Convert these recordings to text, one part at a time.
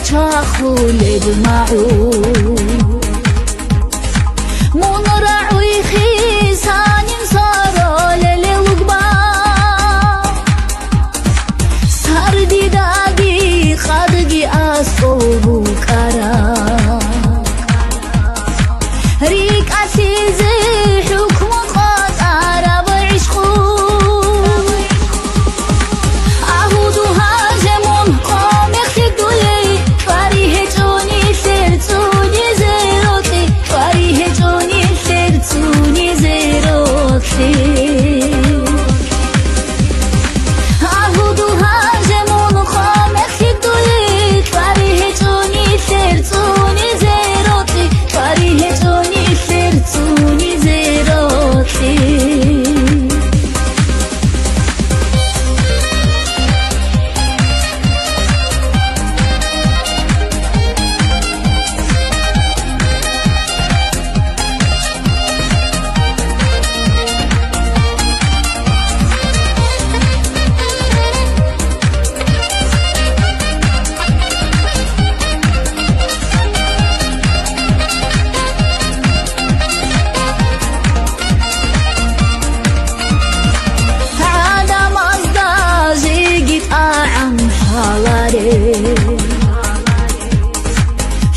ჩახულებ მაუ მონრაუი ხისანი მსაროლელე უგბა სარდი დაგი ხადგი ასკოვუ კარა რიკასიზე حكم قطر بعشقو أهودو هاجمون قام يخدولي فريه جوني سرتوني زيروتي فريه جوني سرتوني زيروتي أهودو هاجمون قام يخدولي فريه جوني سرتوني زيروتي فريه جوني سرتوني زيروتي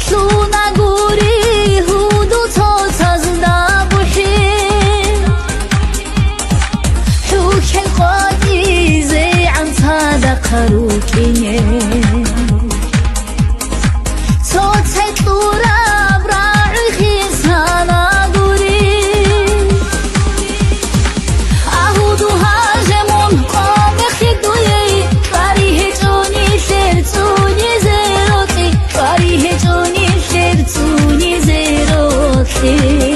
Suna guri hudu tozazda buhi Hukel qadi zey'an tada qarukine Tozet turab ra'i khizana guri Ahudu hajemun qam yakhiduye Farihe joni sertuni زيروتي فريه جوني سرتوني زيروتي